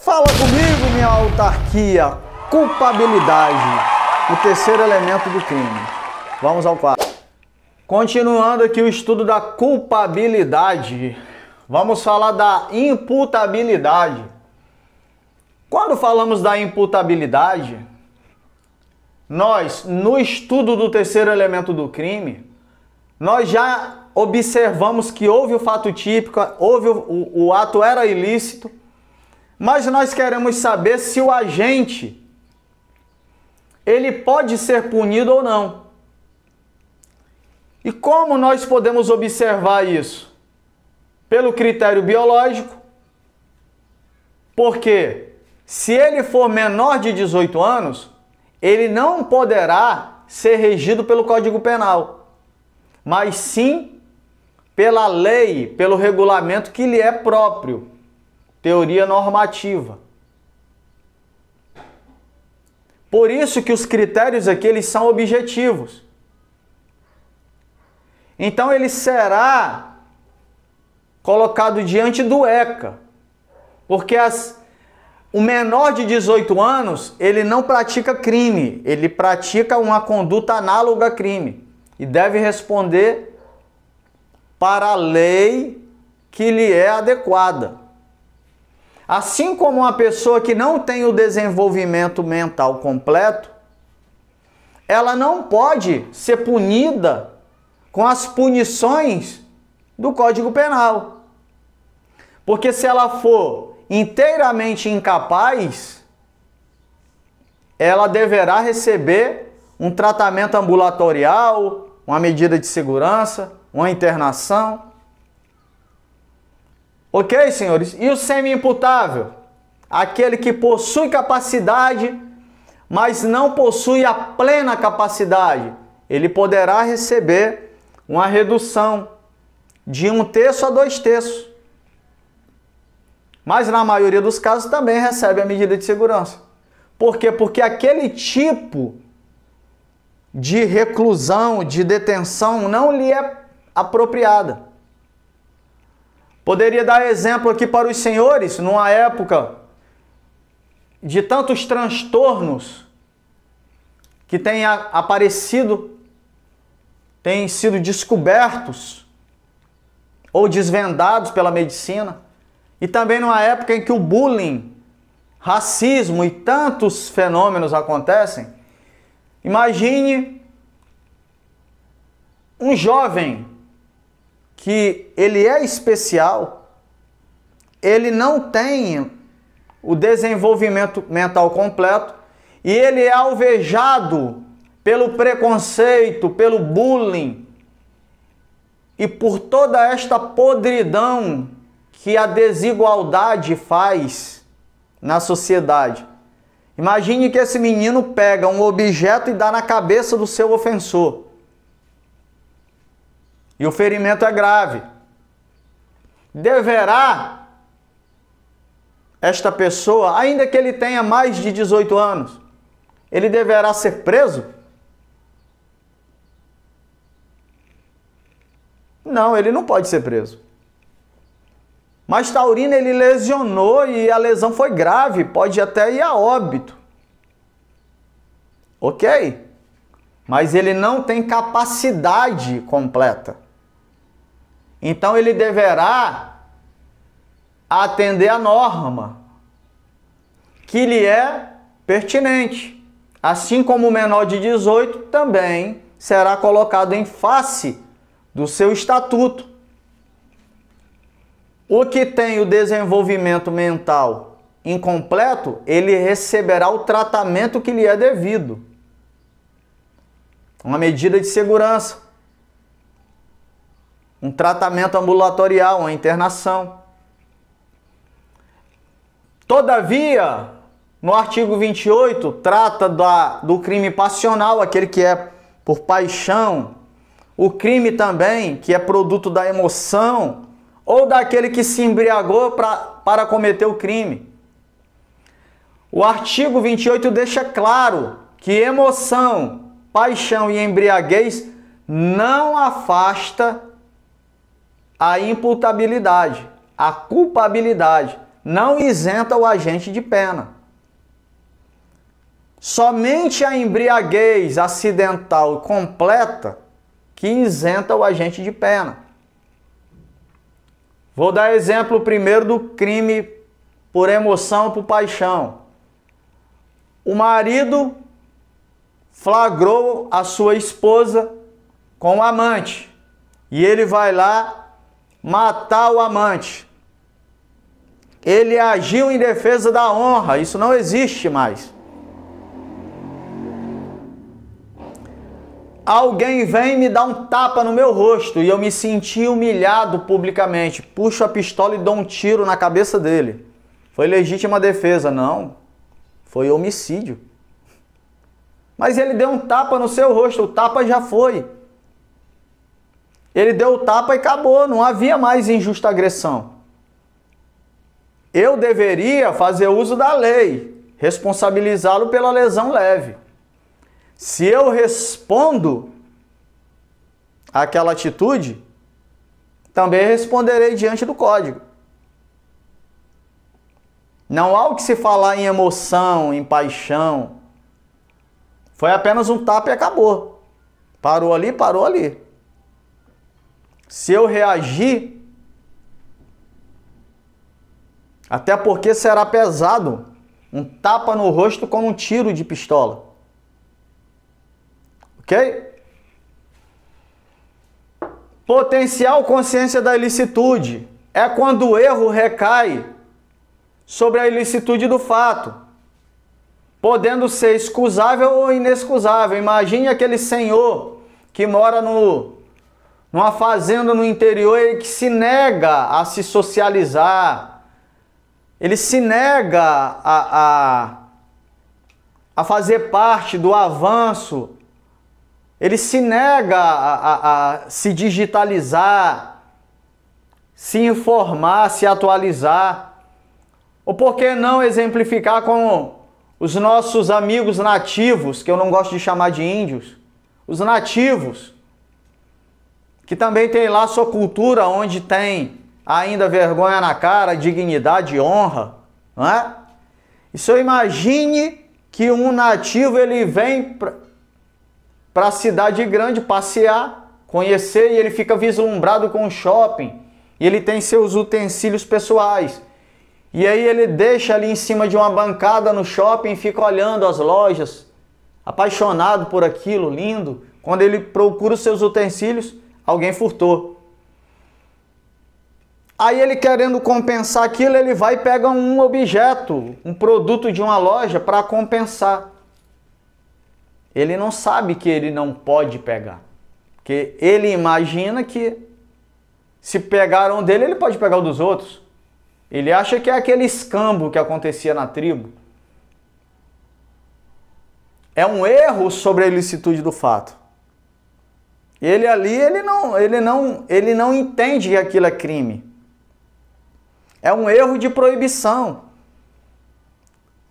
Fala comigo, minha autarquia. Culpabilidade, o terceiro elemento do crime. Vamos ao quadro. Continuando aqui o estudo da culpabilidade, vamos falar da imputabilidade. Quando falamos da imputabilidade, nós, no estudo do terceiro elemento do crime, nós já observamos que houve o fato típico, o ato era ilícito, mas nós queremos saber se o agente ele pode ser punido ou não. E como nós podemos observar isso? Pelo critério biológico, porque se ele for menor de 18 anos, ele não poderá ser regido pelo Código Penal, mas sim pela lei, pelo regulamento que lhe é próprio, teoria normativa. Por isso que os critérios aqui eles são objetivos. Então ele será colocado diante do ECA, porque o menor de 18 anos ele não pratica crime, ele pratica uma conduta análoga a crime e deve responder para a lei que lhe é adequada. Assim como uma pessoa que não tem o desenvolvimento mental completo, ela não pode ser punida com as punições do Código Penal. Porque se ela for inteiramente incapaz, ela deverá receber um tratamento ambulatorial, uma medida de segurança, uma internação. Ok, senhores? E o semi-imputável? Aquele que possui capacidade, mas não possui a plena capacidade. Ele poderá receber uma redução de 1/3 a 2/3. Mas na maioria dos casos também recebe a medida de segurança. Por quê? Porque aquele tipo de reclusão, de detenção, não lhe é apropriada. Poderia dar exemplo aqui para os senhores, numa época de tantos transtornos que têm aparecido, têm sido descobertos ou desvendados pela medicina, e também numa época em que o bullying, racismo e tantos fenômenos acontecem. Imagine um jovem que ele é especial, ele não tem o desenvolvimento mental completo e ele é alvejado pelo preconceito, pelo bullying e por toda esta podridão que a desigualdade faz na sociedade. Imagine que esse menino pega um objeto e dá na cabeça do seu ofensor. E o ferimento é grave. Deverá esta pessoa, ainda que ele tenha mais de 18 anos, ele deverá ser preso? Não, ele não pode ser preso. Mas Taurino ele lesionou e a lesão foi grave, pode até ir a óbito. Ok? Mas ele não tem capacidade completa. Então ele deverá atender a norma que lhe é pertinente. Assim como o menor de 18 também será colocado em face do seu estatuto. O que tem o desenvolvimento mental incompleto, ele receberá o tratamento que lhe é devido. Uma medida de segurança. Um tratamento ambulatorial, uma internação. Todavia, no artigo 28, trata do crime passional, aquele que é por paixão. O crime também, que é produto da emoção, ou daquele que se embriagou para cometer o crime. O artigo 28 deixa claro que emoção, paixão e embriaguez não afasta a imputabilidade, a culpabilidade, não isenta o agente de pena. Somente a embriaguez acidental completa que isenta o agente de pena. Vou dar exemplo primeiro do crime por emoção, por paixão. O marido flagrou a sua esposa com o amante e ele vai lá matar o amante. Ele agiu em defesa da honra, isso não existe mais. Alguém vem e me dá um tapa no meu rosto e eu me senti humilhado publicamente. Puxo a pistola e dou um tiro na cabeça dele. Foi legítima defesa? Não. Foi homicídio. Mas ele deu um tapa no seu rosto, o tapa já foi. Ele deu o tapa e acabou, não havia mais injusta agressão. Eu deveria fazer uso da lei, responsabilizá-lo pela lesão leve. Se eu respondo àquela atitude, também responderei diante do código. Não há o que se falar em emoção, em paixão. Foi apenas um tapa e acabou. Parou ali, parou ali. Se eu reagir, até porque será pesado um tapa no rosto como um tiro de pistola. Ok? Potencial consciência da ilicitude é quando o erro recai sobre a ilicitude do fato, podendo ser excusável ou inexcusável. Imagine aquele senhor que mora numa fazenda no interior e que se nega a se socializar, ele se nega a fazer parte do avanço, ele se nega a se digitalizar, se informar, se atualizar. Ou por que não exemplificar com os nossos amigos nativos, que eu não gosto de chamar de índios, os nativos, que também tem lá sua cultura, onde tem ainda vergonha na cara, dignidade e honra, não é? E se eu imagine que um nativo ele vem para a cidade grande passear, conhecer, e ele fica vislumbrado com o shopping, e ele tem seus utensílios pessoais. E aí ele deixa ali em cima de uma bancada no shopping e fica olhando as lojas, apaixonado por aquilo, lindo. Quando ele procura os seus utensílios, alguém furtou. Aí ele, querendo compensar aquilo, ele vai e pega um objeto, um produto de uma loja para compensar. Ele não sabe que ele não pode pegar. Porque ele imagina que se pegaram dele, ele pode pegar o dos outros. Ele acha que é aquele escambo que acontecia na tribo. É um erro sobre a ilicitude do fato. Ele ali, ele não entende que aquilo é crime. É um erro de proibição.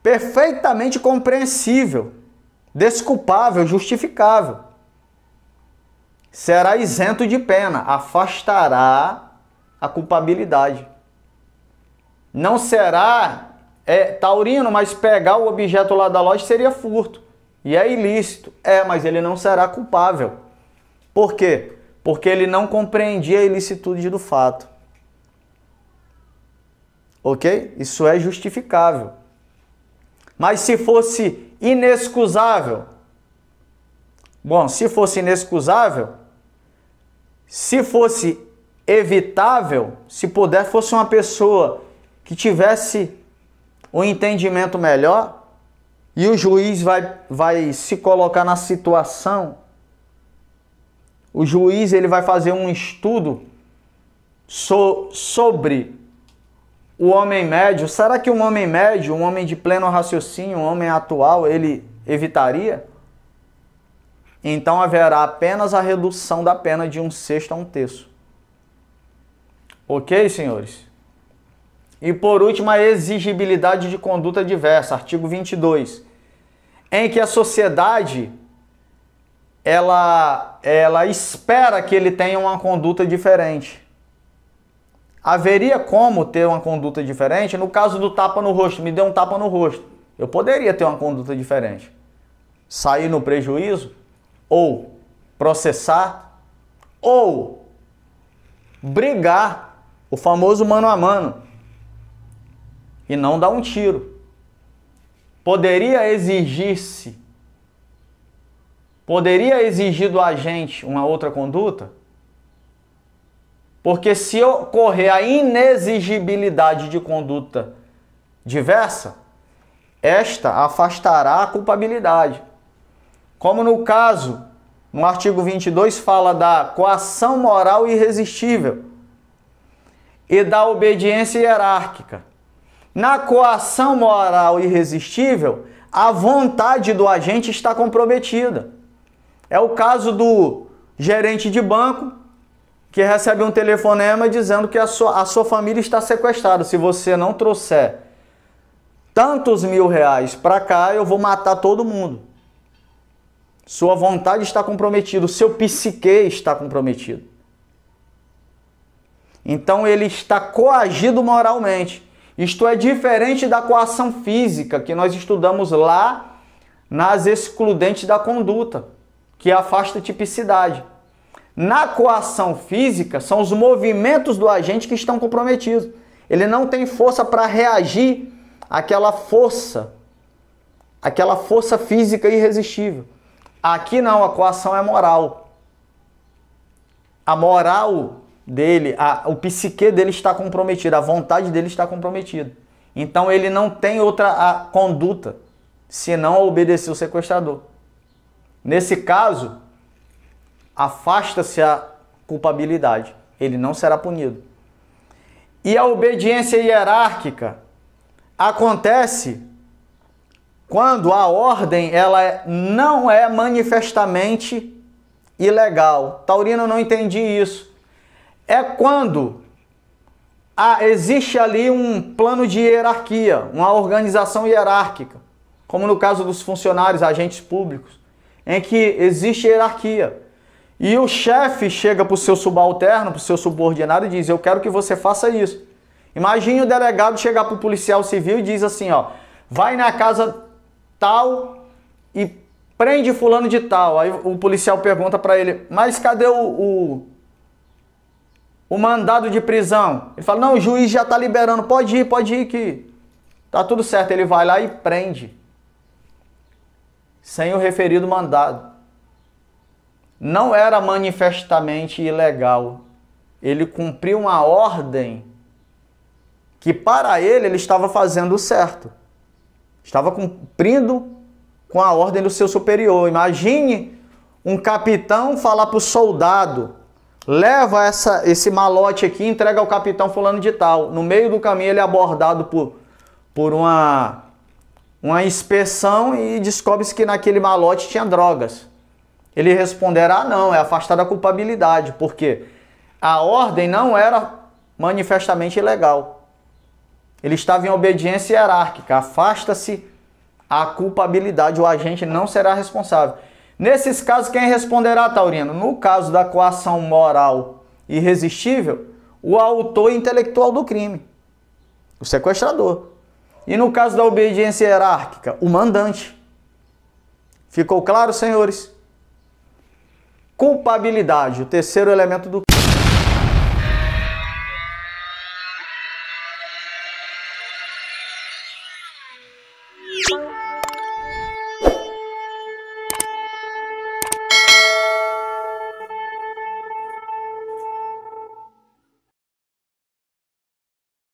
Perfeitamente compreensível, desculpável, justificável. Será isento de pena, afastará a culpabilidade. Não será taurino, mas pegar o objeto lá da loja seria furto. E é ilícito. Mas ele não será culpável. Por quê? Porque ele não compreendia a ilicitude do fato. Ok? Isso é justificável. Mas se fosse inexcusável, se fosse inexcusável, se fosse evitável, se puder, fosse uma pessoa que tivesse um entendimento melhor, e o juiz vai se colocar na situação, o juiz ele vai fazer um estudo sobre o homem médio. Será que um homem médio, um homem de pleno raciocínio, um homem atual, ele evitaria? Então haverá apenas a redução da pena de 1/6 a 1/3. Ok, senhores? E por último, a exigibilidade de conduta diversa, artigo 22, em que a sociedade ela espera que ele tenha uma conduta diferente. Haveria como ter uma conduta diferente? No caso do tapa no rosto, me deu um tapa no rosto. Eu poderia ter uma conduta diferente. Sair no prejuízo, ou processar, ou brigar, o famoso mano a mano, e não dar um tiro. Poderia exigir do agente uma outra conduta? Porque se ocorrer a inexigibilidade de conduta diversa, esta afastará a culpabilidade. Como no caso, no artigo 22 fala da coação moral irresistível e da obediência hierárquica. Na coação moral irresistível, a vontade do agente está comprometida. É o caso do gerente de banco que recebe um telefonema dizendo que a sua família está sequestrada. Se você não trouxer tantos R$ 1.000 para cá, eu vou matar todo mundo. Sua vontade está comprometida, o seu psique está comprometido. Então ele está coagido moralmente. Isto é diferente da coação física que nós estudamos lá nas excludentes da conduta, que afasta a tipicidade. Na coação física, são os movimentos do agente que estão comprometidos. Ele não tem força para reagir àquela força física irresistível. Aqui não, a coação é moral. A moral dele, o psique dele está comprometido, a vontade dele está comprometida. Então ele não tem outra conduta senão obedecer o sequestrador. Nesse caso, afasta-se a culpabilidade, ele não será punido. E a obediência hierárquica acontece quando a ordem ela não é manifestamente ilegal. Taurino, eu não entendi isso. É quando existe ali um plano de hierarquia, uma organização hierárquica, como no caso dos funcionários, agentes públicos, em que existe hierarquia. E o chefe chega para o seu subalterno, para o seu subordinado e diz: eu quero que você faça isso. Imagine o delegado chegar para o policial civil e diz assim, ó, vai na casa tal e prende fulano de tal. Aí o policial pergunta para ele: mas cadê o mandado de prisão? Ele fala: não, o juiz já está liberando, pode ir que tá tudo certo. Ele vai lá e prende, sem o referido mandado. Não era manifestamente ilegal. Ele cumpriu uma ordem que para ele estava fazendo o certo. Estava cumprindo com a ordem do seu superior. Imagine um capitão falar para o soldado: leva esse malote aqui e entrega ao capitão fulano de tal. No meio do caminho ele é abordado por uma inspeção e descobre-se que naquele malote tinha drogas. Ele responderá: não, é afastar da culpabilidade, porque a ordem não era manifestamente ilegal. Ele estava em obediência hierárquica, afasta-se a culpabilidade, o agente não será responsável. Nesses casos, quem responderá, Taurino? No caso da coação moral irresistível, o autor intelectual do crime, o sequestrador. E no caso da obediência hierárquica, o mandante. Ficou claro, senhores? Culpabilidade, o terceiro elemento do